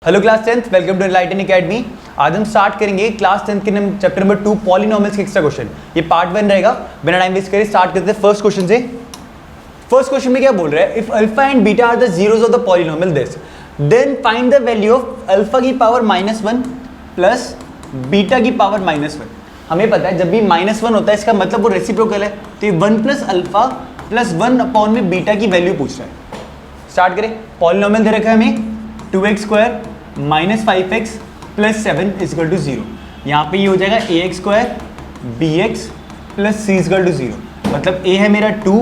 Hello class 10th, welcome to Enlighten Academy. आज हम start करेंगे क्लास 10th के चैप्टर नंबर 2 पॉलिनोमियल्स के एक्स्ट्रा क्वेश्चन। ये पार्ट 1 रहेगा। बिना टाइम वेस्ट करे स्टार्ट करते हैं फर्स्ट क्वेश्चन से। फर्स्ट क्वेश्चन में क्या बोल रहा है, if alpha and beta are the zeros of the polynomial this, then find the value of alpha की पावर -1 प्लस बीटा की पावर -1। हमें पता है जब भी -1 होता है इसका मतलब वो रेसिप्रोकल है, तो ये 1 प्लस अल्फा प्लस 1 अपॉन में बीटा की वैल्यू पूछ रहा है। स्टार्ट करें। पॉलिनोमियल दे रखा है हमें 2x² -5x plus 7 is equal to 0। यहाँ पे ये हो जाएगा ax² bx plus c is equal to 0। मतलब a है मेरा 2,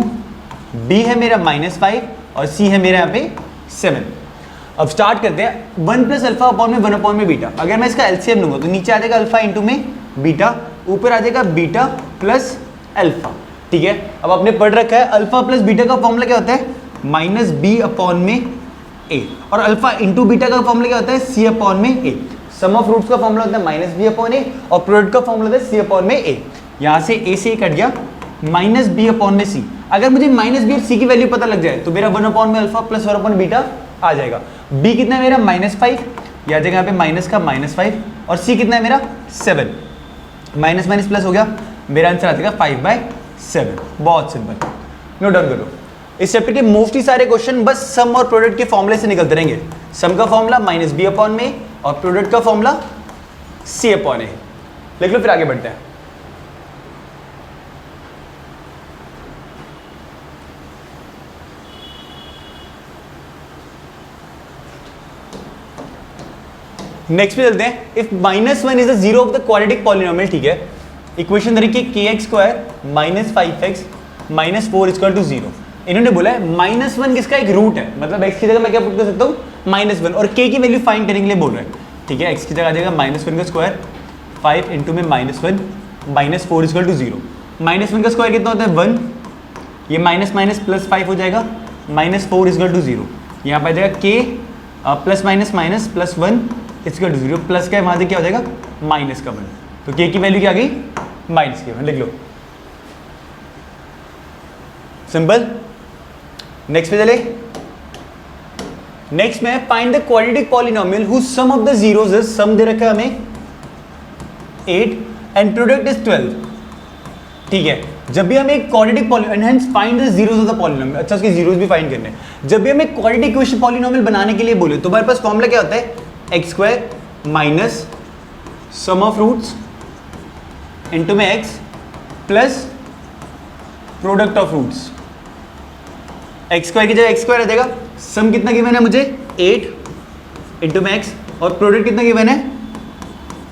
b है मेरा -5 और c है मेरा यहाँ पे 7। अब स्टार्ट करते हैं। 1 प्लस अल्फा अपॉन में 1 अपॉन में बीटा। अगर मैं इसका एलसीएम लूंगा तो नीचे आ जाएगा अल्फा इंटू में बीटा, ऊपर आ जाएगा बीटा प्लस अल्फा। ठीक है, अब आपने पढ़ रखा है अल्फा प्लस बीटा का फॉर्मूला क्या होता है, -b अपॉन में a, और अल्फा इंटू बीटा का फॉर्मूला क्या होता है, c अपॉन में a। सम ऑफ रूट्स का फॉर्मूला होता है -b अपॉन a और प्रोडक्ट का फॉर्मूला होता है c अपॉन में a। यहाँ से a से कट गया, -b अपॉन में c। अगर मुझे -b और c की वैल्यू पता लग जाए तो मेरा 1 अपॉन में अल्फा प्लस 1 अपॉन बीटा आ जाएगा। b कितना है मेरा -5, यह आ जाएगा यहाँ पे माइनस का -5, और c कितना है मेरा 7। माइनस माइनस प्लस हो गया, मेरा आंसर आ जाएगा 5/7। बहुत सिंपल, नोट डाउन करो। इस चैप्टर के मोस्टली सारे क्वेश्चन बस सम और प्रोडक्ट के फॉर्मूले से निकलते रहेंगे। सम का फॉर्मूला -b अपॉन में और प्रोडक्ट का फॉर्मूला c अपॉन ए। लिख लो, फिर आगे बढ़ते हैं। नेक्स्ट पे चलते हैं। If -1 is the zero of the quadratic polynomial, ठीक है, इक्वेशन तरीके kx² -5x -4 इक्वल टू 0। इन्होंने बोला है -1 किसका एक रूट है, मतलब x की जगह मैं क्या पुट कर सकता हूँ -1, और k की वैल्यू फाइंड करने के लिए बोल रहे हैं। ठीक है, x की जगह आ जाएगा -1 का स्क्वायर, 5 इंटू में -1 -4 इक्वल टू 0। -1 का स्क्वायर कितना होता है 1, ये माइनस माइनस प्लस 5 हो जाएगा, -4 इक्वल टू 0। यहाँ पर आ जाएगा k plus minus minus plus 1 equal to 0, plus का है वहाँ से क्या हो जाएगा माइनस का 1, तो k की वैल्यू क्या आ गई माइनस की 1। लिख लो, सिंपल। नेक्स्ट पे चले। नेक्स्ट में find the quadratic polynomial whose sum of the zeros is, sum दे रखा है हमें 8 एंड प्रोडक्ट इज 12। ठीक है, जब भी हमें quadratic polynomial, hence find the zeros of the polynomial. अच्छा, उसके जीरोस भी फाइंड करने हैं। जब भी हमें क्वाड्रेटिक इक्वेशन पॉलिनोमियल बनाने के लिए बोले तो हमारे पास फॉर्मूला क्या होता है, x² minus sum of roots into में x plus product of roots. x² की जगह x² आ जाएगा। सम कितना गिवन है मुझे 8 इंटू में x, और प्रोडक्ट कितना गिवन है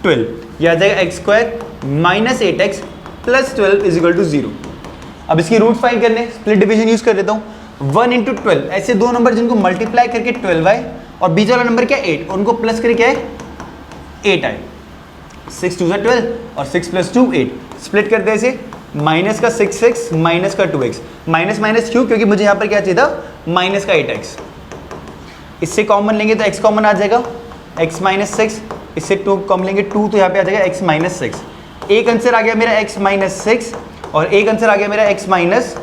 12। यह आ जाएगा x² minus 8x plus 12 is equal to 0। अब इसकी रूट फाइंड करने, स्प्लिट डिवीजन यूज कर देता हूँ। 1 इंटू 12, ऐसे दो नंबर जिनको मल्टीप्लाई करके 12 आए और बीच वाला नंबर क्या 8, उनको प्लस करके क्या है 8 आए। 6 2 12 और 6 प्लस 2 8। स्प्लिट करते हैं इसे, माइनस का 6x माइनस का 2x। माइनस माइनस क्यों, क्योंकि मुझे यहाँ पर क्या चाहिए था माइनस का 8x। इससे कॉमन लेंगे तो x कॉमन आ जाएगा, x माइनस 6। इससे 2 कॉमन लेंगे 2, तो यहाँ पे आ जाएगा x माइनस 6। एक आंसर आ गया मेरा x माइनस 6 और एक आंसर आ गया मेरा x माइनस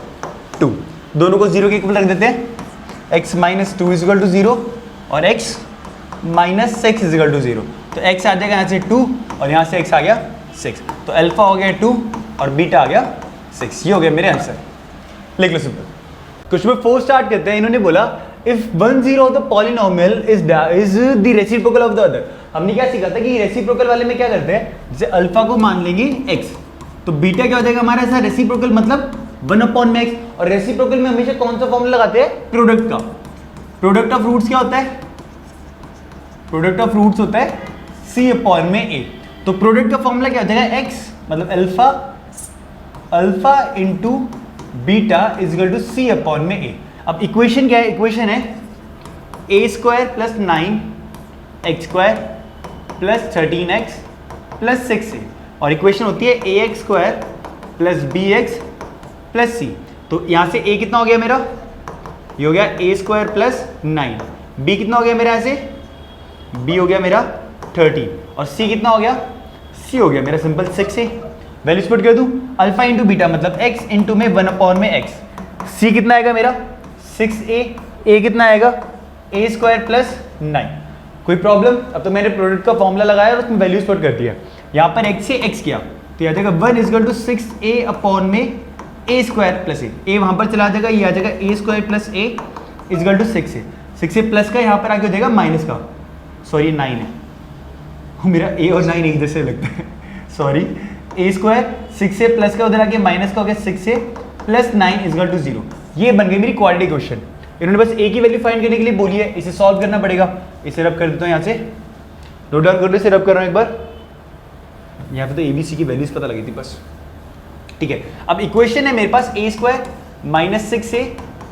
2। दोनों को 0 के इक्वल रख देते हैं। x minus 2 is equal to 0 और x minus 6 is equal to 0। तो x आ जाएगा यहाँ से 2 और यहाँ से x आ गया 6। तो अल्फा हो गया 2 और बीटा आ गया 6। ये हो गया मेरे आंसर। लिख लो सिंपल। क्वेश्चन नंबर 4 स्टार्ट करते हैं। इन्होंने बोला if 1 0 of the polynomial is the reciprocal of the other. हमने क्या सीखा था कि रेसिप्रोकल वाले में क्या करते हैं, जैसे अल्फा को मान लेंगे x, तो बीटा क्या हो जाएगा हमारा ऐसा रेसिप्रोकल, मतलब 1 अपॉन में x। और रेसिप्रोकल में हमेशा कौन सा फॉर्मूला लगाते हैं, प्रोडक्ट का। प्रोडक्ट ऑफ रूट्स क्या होता है, प्रोडक्ट ऑफ रूट्स होता है c अपॉन में a। तो प्रोडक्ट का फॉर्मूला क्या हो जाएगा x, मतलब alpha into beta is equal to c upon में a। अब इक्वेशन क्या है, इक्वेशन है a² plus 9x² plus 13x plus 6a, और इक्वेशन होती है ax² plus bx plus c। तो यहाँ से a कितना हो गया मेरा, ये हो गया a² प्लस 9। b कितना हो गया मेरा, यहाँ से b हो गया मेरा 13, और c कितना हो गया, c हो गया मेरा सिंपल 6a। वैल्यूज पुट कर दूं, अल्फा इंटू बीटा मतलब x इंटू में 1 अपॉन में x। c कितना आएगा मेरा 6a, a कितना आएगा a² प्लस 9। कोई प्रॉब्लम? अब तो मैंने प्रोडक्ट का फॉर्मूला लगाया और उसमें वैल्यूज पुट कर दिया। यहाँ पर x से x किया तो आ जाएगा 1 इजकल टू 6a अपॉन में a स्क्वायर प्लस ए वहाँ पर चला जाएगा, ये आ जाएगा a square plus A is equal to 6a plus का यहाँ पर आगे हो जाएगा माइनस का, सॉरी 9 है, मेरा a और 9 एक जैसे लगता है, sorry a square 6a plus का उधर आके माइनस का हो गया 6a प्लस 9 इजकल टू 0। ये बन गई मेरी क्वाड्रेटिक क्वेश्चन। इन्होंने बस a की वैल्यू फाइंड करने के लिए बोली है, इसे सॉल्व करना पड़ेगा। इसे रब कर देता हूँ यहाँ से, नोट डाउन कर लो, इसे रब कर रहा हूँ एक बार। यहाँ पे तो ABC की वैल्यूज पता लगी थी बस, ठीक है। अब इक्वेशन है मेरे पास a square minus 6a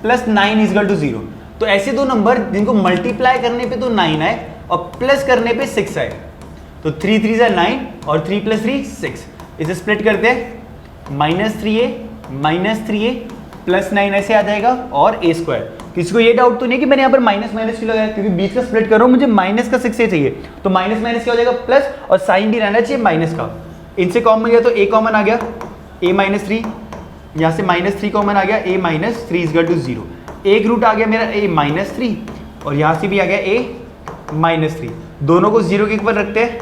plus 9 is equal to 0। तो ऐसे दो नंबर जिनको मल्टीप्लाई करने पे तो 9 आए और प्लस करने पे 6 आए, तो 3 3 जा 9 और 3 प्लस 3 6। इसे स्प्लिट करते हैं, माइनस 3a प्लस 9 ऐसे आ जाएगा और a स्क्वायर। किसी को ये डाउट तो नहीं कि मैंने यहाँ पर माइनस माइनस क्यों लगाया, क्योंकि बीच का स्प्लिट कर रहा हूँ, मुझे माइनस का 6a चाहिए, तो माइनस माइनस क्या हो जाएगा प्लस, और साइन भी रहना चाहिए माइनस का। इनसे कॉमन गया तो a कॉमन आ गया, a माइनस 3, यहाँ से माइनस 3 कॉमन आ गया, a माइनस 3 इजकल टू 0। एक रूट आ गया मेरा a माइनस 3 और यहाँ से भी आ गया a माइनस 3, दोनों को 0 के इक्वल रखते हैं,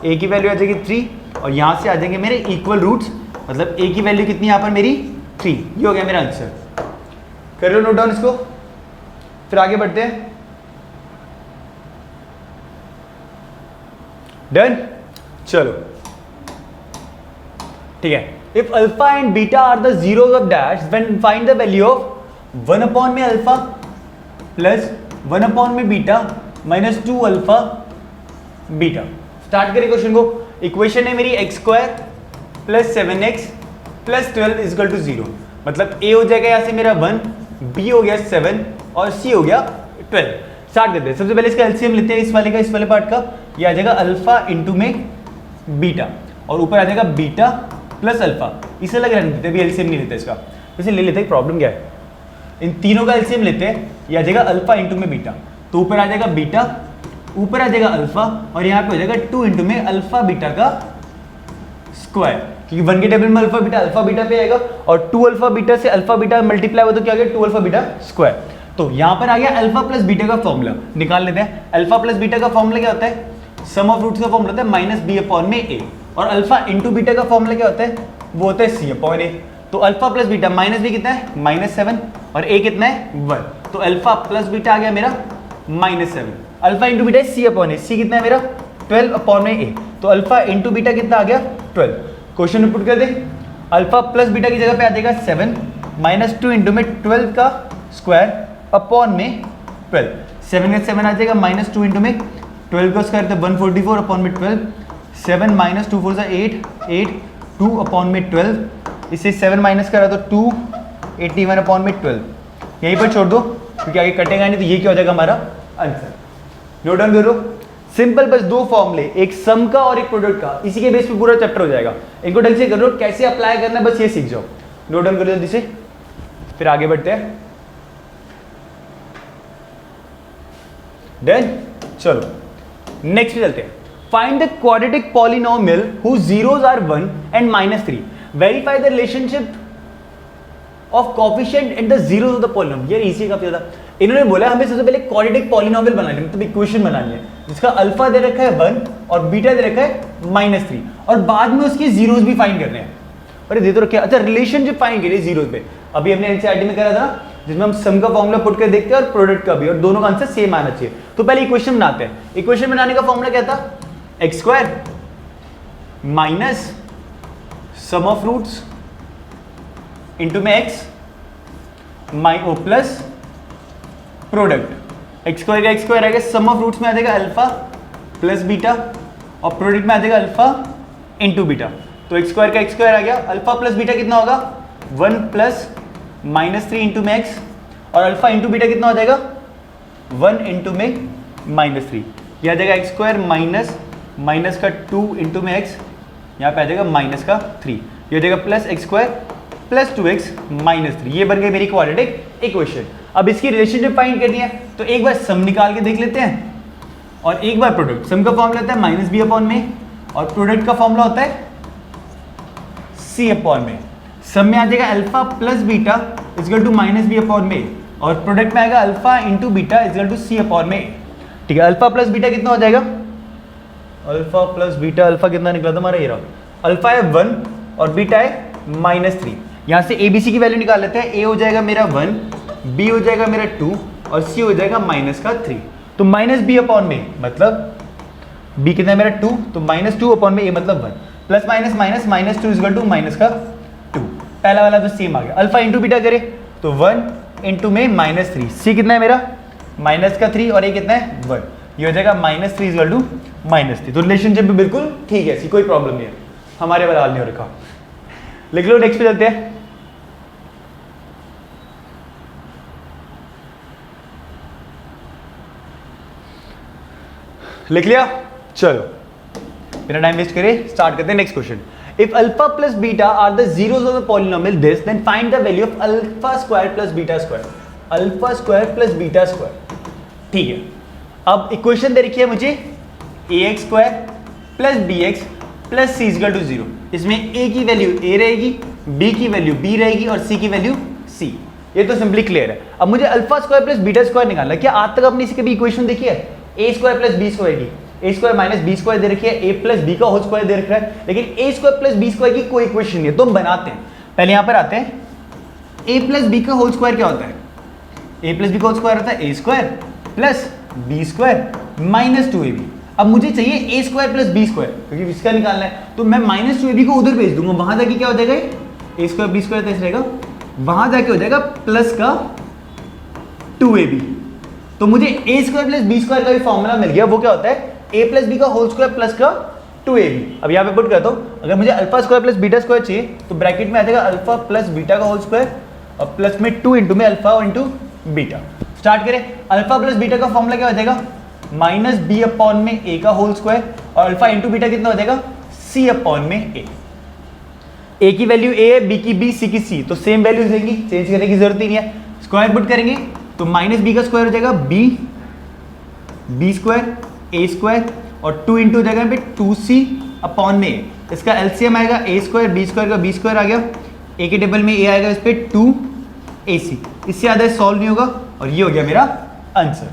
a की वैल्यू आ जाएगी 3 और यहाँ से आ जाएंगे मेरे इक्वल रूट्स, मतलब a की वैल्यू कितनी यहाँ पर मेरी 3। ये हो गया मेरा आंसर। कर लो नोट डाउन इसको, फिर आगे बढ़ते हैं। डन, चलो ठीक है। If alpha and beta are the zeros of dash when find the value of 1 upon में अल्फा प्लस 1 अपॉन में beta minus 2 alpha beta. Start करें क्वेश्चन को। इक्वेशन है मेरी X square plus 7x plus 12 is equal to 0, मतलब a हो जाएगा यहाँ से मेरा 1, b हो गया 7 और c हो गया 12। स्टार्ट करते हैं। सबसे पहले इसका एलसीएम लेते हैं, इस वाले पार्ट का। ये आ जाएगा अल्फा इंटू में बीटा और ऊपर आ जाएगा बीटा प्लस अल्फा। इसे लग रहने देते, अभी एलसीएम नहीं लेते इसका, इसे ले लेते हैं। प्रॉब्लम क्या है, इन तीनों का एलसीएम लेते हैं। ये आ जाएगा अल्फा इंटू में बीटा, तो ऊपर आ जाएगा बीटा, ऊपर आ जाएगा अल्फा और यहाँ पे हो जाएगा 2 इंटू में अल्फा बीटा का स्क्वायर, क्योंकि 1 के टेबल में अल्फा बीटा पे आएगा और 2 अल्फा बीटा से अल्फा बीटा मल्टीप्लाई हुआ तो क्या आ गया 2 अल्फा बीटा स्क्वायर। तो यहाँ पर आ गया अल्फा प्लस बीटा का फॉर्मूला, निकाल लेते हैं। अल्फा प्लस बीटा का फॉर्मूला क्या होता है, सम ऑफ रूट्स का फॉर्मूला होता है माइनस बी अपॉन में ए, और अल्फा इंटू बीटा का फॉर्मूला क्या होता है, वो होता है सी अपॉन ए। तो alpha plus beta, minus B कितना है -7 और ए कितना है 1, तो अल्फा प्लस बीटा आ गया मेरा -7। अल्फा इंटू बीटा सी अपॉन ए, सी कितना है मेरा 12 अपॉन में ए, तो अल्फा इंटू बीटा कितना आ गया 12। क्वेश्चन में पुट कर दे, अल्फा प्लस बीटा की जगह पे आ जाएगा 7 माइनस 2 इंटू में 12 का स्क्वायर अपॉन में 12, 7 का 7 आ जाएगा माइनस 2 इंटू में 12 का स्क्वायर तो 144 अपॉन में 12, 7 माइनस 2 4 8 8 2 अपॉन में 12, इसे 7 माइनस करा तो 2 81 अपॉन में 12। यहीं पर छोड़ दो क्योंकि आगे कटेगा नहीं, तो ये क्या हो जाएगा हमारा आंसर। नोट डाउन करो, सिंपल, बस दो फॉर्मूले, एक सम का और एक प्रोडक्ट का, इसी के बेस पे पूरा चैप्टर हो जाएगा। इनको ढंग से करो, कैसे अप्लाई करना है बस ये सीख जाओ। नोट डाउन करो जल्दी से, फिर आगे बढ़ते हैं। डन, चलो नेक्स्ट चलते हैं। Find the quadratic polynomial whose zeros are 1 and -3. Verify the relationship of coefficient and the zeros of the polynomial. यार इसी काफी ज्यादा। इन्होंने बोला हमें सबसे पहले क्वाड्रेटिक पॉलिनोमियल बनानी है, मतलब इक्वेशन बनानी है जिसका अल्फा दे रखा है 1 और बीटा दे रखा है -3, और बाद में उसके जीरोस भी फाइंड करने हैं। अरे दे तो रखे, अच्छा रिलेशनशिप फाइंड करिए जीरोस पे। अभी हमने एनसीईआरटी में करा था जिसमें हम सम का फॉर्मूला पुट कर देखते हैं और प्रोडक्ट का भी, और दोनों का आंसर सेम आना चाहिए। तो पहले इक्वेशन बनाते हैं। इक्वेशन बनाने का फॉर्मूला क्या था, x square minus sum of roots into में एक्स ओ प्लस प्रोडक्ट। एक्स स्क्वायर का एक्स स्क्वायर आएगा, सम ऑफ रूट्स में आ जाएगा अल्फा प्लस बीटा और प्रोडक्ट में आ जाएगा अल्फा इंटू बीटा। तो एक्स स्क्वायर का एक्स स्क्वायर आ गया, अल्फा प्लस बीटा कितना होगा 1 प्लस -3 इंटू में एक्स, और अल्फा इंटू बीटा कितना हो जाएगा 1 इंटू में -3। यह आ जाएगा एक्स स्क्वायर माइनस का 2 इंटू में एक्स, यहाँ पे आ जाएगा माइनस का 3, ये हो जाएगा plus x square plus 2x -3। ये बन गई मेरी क्वाड्रेटिक इक्वेशन। अब इसकी रिलेशनशिप फाइंड करनी है, तो एक बार सम निकाल के देख लेते हैं और एक बार प्रोडक्ट। सम का फॉर्मूला होता है माइनस बी अपॉन में और प्रोडक्ट का फॉर्मूला होता है सी अपॉन में। सम में आ जाएगा alpha plus beta is equal to minus B upon में, और प्रोडक्ट में आएगा alpha into beta is equal to C upon में। ठीक है, अल्फा प्लस बीटा कितना हो जाएगा, अल्फा प्लस बीटा, अल्फा कितना निकला था हमारा, ये रहा, अल्फा है 1 और बीटा है -3। यहां से ए बी सी की वैल्यू निकाल लेते हैं। ए हो जाएगा मेरा 1, बी हो जाएगा मेरा 2 और सी हो जाएगा -3। तो -b अपॉन में मतलब b कितना है मेरा 2, तो -2 अपॉन में a मतलब 1, plus minus minus -2 equal to -2। पहला वाला तो सेम आ गया। अल्फा इंटू बीटा करे तो 1 इंटू में -3, सी कितना है मेरा -3 और a कितना है 1, ये हो जाएगा -3 इक्वल टू -3। तो रिलेशनशिप भी बिल्कुल ठीक है, कोई प्रॉब्लम नहीं है, हमारे वाला हाल नहीं हो रखा। लिख लो, नेक्स्ट पे चलते हैं। लिख लिया, चलो बिना टाइम वेस्ट करे स्टार्ट करते हैं next question. If alpha plus beta are the zeros of the polynomial this, then find the value of alpha square plus beta square. Alpha square plus beta square, ठीक है। अब equation दे रखी है मुझे ax square plus bx plus c equal to 0। इसमें a की value a रहेगी, b की वैल्यू b रहेगी और c की वैल्यू c। ये तो सिंपली क्लियर है। अब मुझे alpha square plus beta square निकालना है। क्या आज तक आपने इसकी कभी इक्वेशन देखी है a square plus b square की? a square minus b square दे रखी है, a प्लस b का होल स्क्वायर दे रखा है, लेकिन a square plus b square की कोई इक्वेशन नहीं है। तो हम बनाते हैं, पहले यहां पर आते हैं। a प्लस b का होल स्क्वायर क्या होता है? a प्लस b का होल स्क्वायर होता है a square plus b square minus 2ab। अब मुझे चाहिए a square plus b square, क्योंकि इसका निकालना है, तो मैं माइनस 2ab को उधर भेज दूंगा, वहां जाके क्या हो जाएगा, a स्क्वायर b स्क्वायर कैसे रहेगा, वहां जाके हो जाएगा प्लस का 2ab। तो मुझे a square plus b square का भी फॉर्मूला मिल गया, वो क्या होता है a प्लस b का होल स्क्वायर प्लस का 2ab। अब यहाँ पे पुट करता हूँ, अगर मुझे alpha square plus beta square चाहिए तो ब्रैकेट में आ जाएगा अल्फा प्लस बीटा का होल स्क्वायर और प्लस में 2 इंटू में अल्फा और इंटू बीटा। स्टार्ट करें, अल्फा प्लस बीटा का फॉर्मूला क्या हो जाएगा, माइनस बी अपॉन में a का होल स्क्वायर और अल्फा इंटू बीटा कितना हो जाएगा c अपॉन में a की वैल्यू a है, b की b, c की c, तो सेम वैल्यूज देंगी, चेंज करने की जरूरत ही नहीं है। स्क्वायर पुट करेंगे तो माइनस b का स्क्वायर हो जाएगा b स्क्वायर a स्क्वायर और 2 इंटू हो जाएगा पे 2c अपॉन में a। इसका एलसीएम आएगा a स्क्वायर b स्क्वायर का b स्क्वायर आ गया, a के टेबल में a आएगा, इस पे 2ac, इससे ज़्यादा सॉल्व नहीं होगा और ये हो गया मेरा आंसर।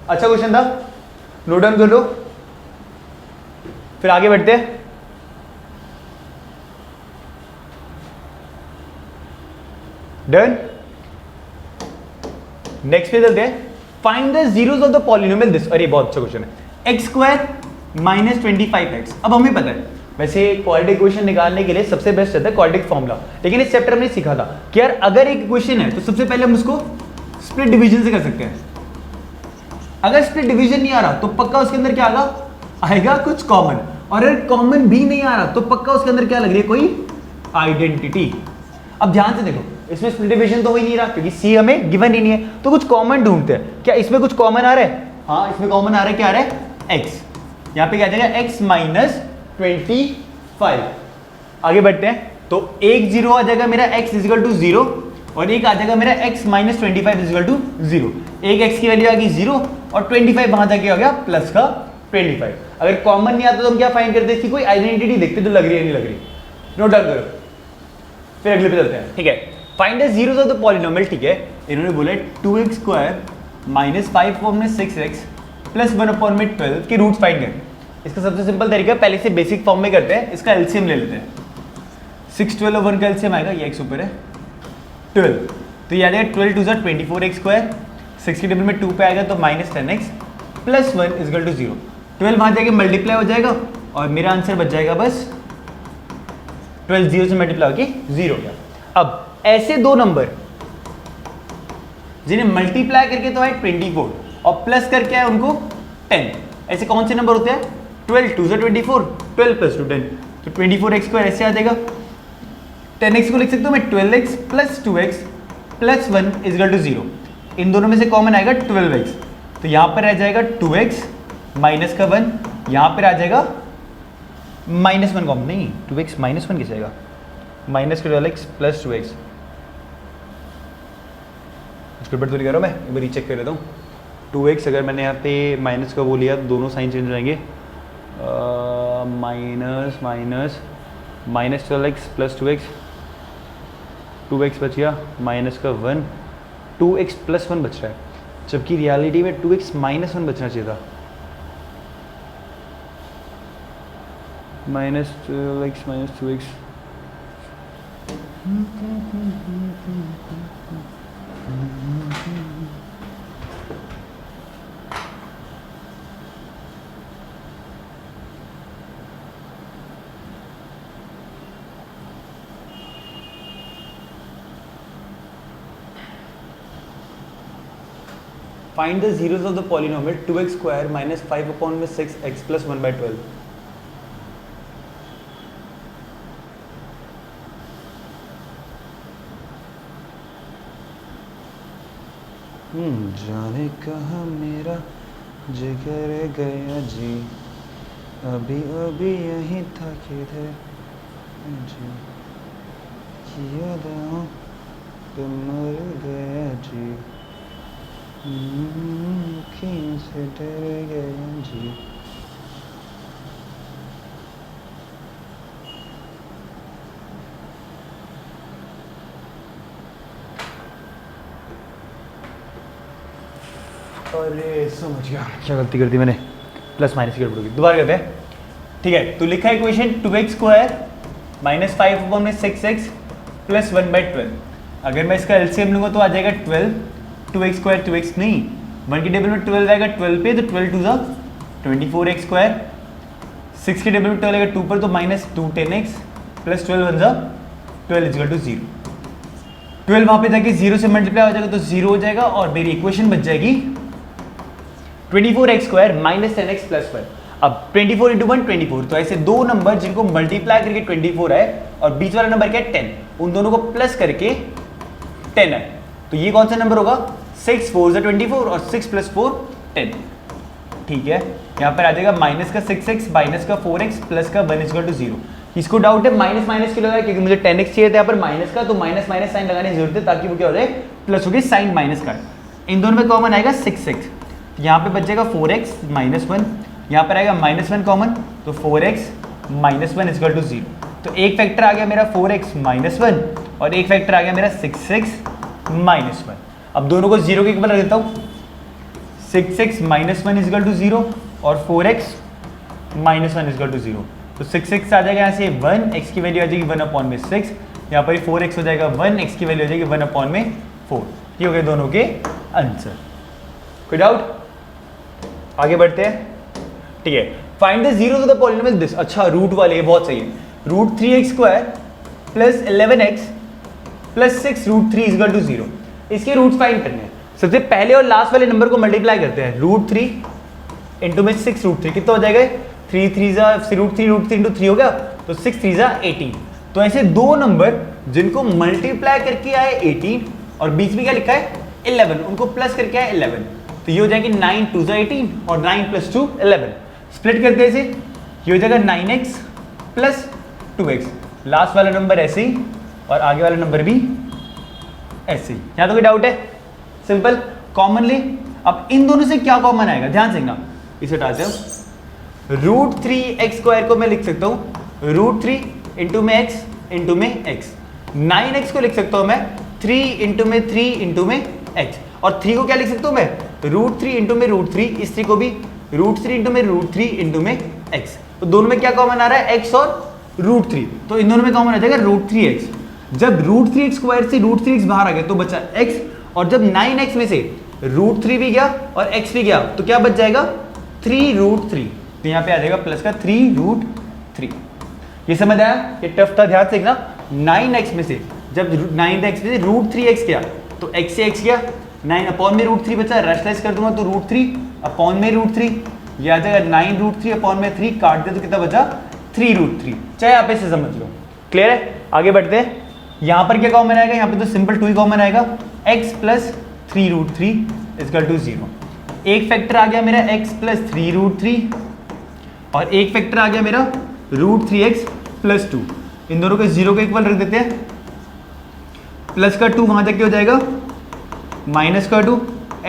अच्छा क्वेश्चन था, नोट डाउन कर लो, फिर आगे बढ़ते हैं। डन, नेक्स्ट पे चलते हैं। Find the zeros of the polynomial this. अरे बहुत अच्छा क्वेश्चन है, x स्क्वायर माइनस 25x। अब हमें पता है वैसे क्वाड्रेटिक इक्वेशन निकालने के लिए सबसे बेस्ट रहता है क्वाड्रेटिक फॉर्मूला, लेकिन इस चैप्टर में सीखा था कि यार अगर एक इक्वेशन है तो सबसे पहले हम उसको स्प्लिट डिवीजन से कर सकते हैं। अगर स्प्लिट डिवीजन नहीं आ रहा तो पक्का उसके अंदर क्या आएगा कुछ कॉमन, और अगर कॉमन भी नहीं आ रहा तो पक्का उसके अंदर क्या लग रही है, कोई आइडेंटिटी। अब ध्यान से देखो, इसमें स्प्लिट डिवीजन तो हो ही नहीं रहा क्योंकि सी हमें गिवन ही नहीं है, तो कुछ कॉमन ढूंढते हैं। क्या इसमें कुछ कॉमन आ रहा है? हाँ, इसमें कॉमन आ रहा है, क्या आ रहा है, एक्स। यहाँ पे क्या आ जाएगा, एक्स माइनस 25। आगे बढ़ते हैं, तो एक जीरो आ जाएगा मेरा x इजिकल टू 0 और एक आ जाएगा मेरा x माइनस 25 इजिकल टू 0। एक x की वैल्यू आ गई 0 और 25 वहां जाके आ गया प्लस का 25। अगर कॉमन नहीं आता तो हम क्या फाइंड करते हैं, इसकी कोई आइडेंटिटी देखते जो लग रही है नहीं लग रही। नोट डाउन करो, फिर अगले पे चलते हैं। ठीक है, find the zeros of the polynomial. ठीक है, इन्होंने बोला 2x स्क्वायर माइनस 5 अपॉन में 6x प्लस 1 अपॉन में 12 के रूट्स फाइंड करें। इसका सबसे सिंपल तरीका पहले से बेसिक फॉर्म में करते हैं, इसका एलसीएम ले लेते हैं। 6 12 और 1 का एलसीएम आएगा, ये x ऊपर है 12, तो ये आ जाएगा 12 2 24x स्क्वायर, 6 के टेबल में 2 पे आएगा तो minus 10x plus 1 is equal to 0। 12 वहाँ जाके मल्टीप्लाई हो जाएगा और मेरा आंसर बच जाएगा बस 12 0 से मल्टीप्लाई होके 0 हो गया। अब ऐसे दो नंबर जिन्हें मल्टीप्लाई करके तो आए 24 और प्लस करके आए उनको 10, ऐसे कौन से नंबर होते हैं, 12 2 24, 12 प्लस 2 10, तो 24x स्क्वायर ऐसे आ जाएगा। 10x को लिख सकता हूँ मैं 12x plus 2x plus 1 is equal to 0। इन दोनों में से कॉमन आएगा 12x, तो यहाँ पर आ जाएगा 2x माइनस का 1, यहाँ पर आ जाएगा माइनस 1 कॉमन, नहीं 2x माइनस 1 कैसे आएगा, माइनस का 12x प्लस 2x। इसके ऊपर तो नहीं कर रहा मैं, एक बार रीचेक कर लेता हूँ। 2x अगर मैंने यहाँ पे माइनस का वो लिया तो दोनों साइन चेंज हो जाएंगे, minus minus minus 12x plus 2x, 2x बच गया माइनस का 1, 2x प्लस 1 बच रहा है, जबकि रियलिटी में 2x माइनस 1 बचना चाहिए था। -12x - 2x. Find the zeros of the polynomial 2x square minus 5 upon में 6x plus 1 by 12. जाने कहाँ मेरा जिगर गया जी, अभी अभी यहीं था किधर जी, किया दाऊं तो मर गया जी, मुमकिन से डर गया जी. अरे समझ गया क्या गलती कर दी मैंने, प्लस माइनस की गड़बड़ की. दोबारा करते हैं. ठीक है, तो लिखा है equation 2x square minus 5 upon में 6x प्लस 1 बाई 12. अगर मैं इसका एलसीएम लूँगा तो आ जाएगा 12. 2x स्क्वायर 2x नहीं, 1 के टेबल में 12 आएगा 12 पे, तो 12 टू ज़ा 24x स्क्वायर. 6 के टेबल में 12 आएगा 2 पर, तो माइनस 2 10x प्लस 12 वन ज़ा 12 इजकल टू 0. 12 वहाँ पे जाके 0 से मल्टीप्लाई हो जाएगा तो 0 हो जाएगा और मेरी इक्वेशन बच जाएगी 24x square minus 10x plus 1. अब 24 इंटू 1 24, तो ऐसे दो नंबर जिनको मल्टीप्लाई करके 24 है और बीच वाला नंबर क्या है 10, उन दोनों को प्लस करके 10 है. तो ये कौन सा नंबर होगा? 6 4 = 24 और 6 प्लस 4 10. ठीक है, यहाँ पर आ जाएगा माइनस का 6x माइनस का 4x प्लस का 1 इजकल टू 0. इसको डाउट है माइनस माइनस क्यों लगाया, क्योंकि मुझे 10x चाहिए था यहाँ पर माइनस का, तो माइनस माइनस साइन लगाने की जरूरत है ताकि वो क्या हो जाए प्लस हो गई साइन माइनस का. इन दोनों में कॉमन आएगा 6x, यहाँ पे बच जाएगा 4x माइनस 1, यहाँ पर आएगा माइनस 1 कॉमन, तो 4x माइनस 1 इजकल टू 0. तो एक फैक्टर आ गया मेरा 4x माइनस 1 और एक फैक्टर आ गया मेरा 6x माइनस 1. अब दोनों को 0 के इक्वल रख देता हूँ. 6x माइनस 1 इजकल टू 0 और 4x माइनस 1 इजकल टू 0. तो 6x आ जाएगा यहाँ से 1, x की वैल्यू आ जाएगी 1 अपॉन में 6, यहाँ पर 4x हो जाएगा 1, x की वैल्यू आ जाएगी 1 अपॉन में 4. ये हो गए दोनों के आंसर. कोई डाउट? आगे बढ़ते हैं. ठीक है, find the zeros of the polynomial this. अच्छा, रूट वाले ये बहुत सही है. Root 3x square plus 11x plus 6 root 3 equal to 0. इसके रूट्स फाइंड करने हैं. सबसे पहले और लास्ट वाले नंबर को मल्टीप्लाई करते हैं. रूट 3 इंटू में 6 रूट 3 कितना हो जाएगा? 3 3 ज़ा रूट 3 इंटू 3 हो गया, तो 6 3 ज़ा 18. तो ऐसे दो नंबर जिनको मल्टीप्लाई करके आए 18 और बीच में क्या लिखा है 11, उनको प्लस करके आए 11. तो ये हो जाएगी 9 2 ज़ा 18 और 9 प्लस 2 11. स्प्लिट करते हैं इसे, ये हो जाएगा 9x प्लस 2x. लास्ट वाला नंबर ऐसे ही और आगे वाला नंबर भी ऐसे ही. यहाँ तो कोई डाउट है? Simple commonly. अब इन दोनों से क्या कॉमन आएगा, ध्यान से ना. इसे हटाते हैं. रूट 3x स्क्वायर को मैं लिख सकता हूँ रूट 3 इंटू में x इंटू में x. 9x को लिख सकता हूँ मैं 3 इंटू में 3 इंटू में x. और 3 को क्या लिख सकता हूँ मैं रूट 3 इंटू में रूट 3. इस 3 को भी रूट 3 इंटू में रूट 3 इंटू में x. तो दोनों में क्या कॉमन आ रहा है? x और रूट 3. तो इन दोनों में कॉमन आ जाएगा रूट 3x. जब रूट 3x स्क्वायर से रूट 3x बाहर आ गया तो बचा x, और जब 9x में से रूट 3 भी गया और x भी गया तो क्या बच जाएगा 3 रूट 3. तो यहाँ पे आ जाएगा प्लस का 3 रूट 3. ये समझ आया? ये टफ था, ध्यान से देखना. 9x में से जब 9x में से रूट 3x गया तो x से x गया, 9 अपॉन में रूट 3 बचा, रैशनलाइज कर दूंगा तो रूट 3 अपॉन में रूट 3. ये आ जाएगा 9 रूट 3 अपॉन में 3, काट दे तो कितना बचा 3 रूट 3. चाहे आप इसे समझ लो. क्लियर है? आगे बढ़ते हैं. यहाँ पर क्या कॉमन आएगा? यहाँ पे तो सिंपल 2 ही कॉमन आएगा. x plus 3 root 3 equal to 0. एक फैक्टर आ गया मेरा x प्लस 3 रूट 3 और एक फैक्टर आ गया मेरा रूट 3x प्लस 2. इन दोनों को 0 के इक्वल रख देते हैं. प्लस का 2 वहाँ तक हो जाएगा माइनस का 2,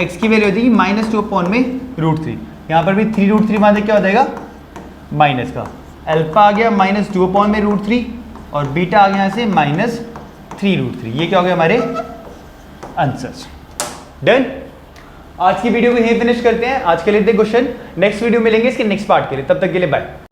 x की वैल्यू हो जाएगी माइनस 2 अपॉन में रूट 3. यहाँ पर भी 3 रूट 3 वहाँ तक क्या हो जाएगा माइनस का. अल्फा आ गया माइनस 2 अपॉन में रूट 3 और बीटा आ गया यहाँ से माइनस 3 रूट 3. ये क्या हो गया हमारे आंसर्स. डन. आज की वीडियो को यहीं फिनिश करते हैं. आज के लिए क्वेश्चन, नेक्स्ट वीडियो मिलेंगे इसके नेक्स्ट पार्ट के लिए. तब तक के लिए बाय.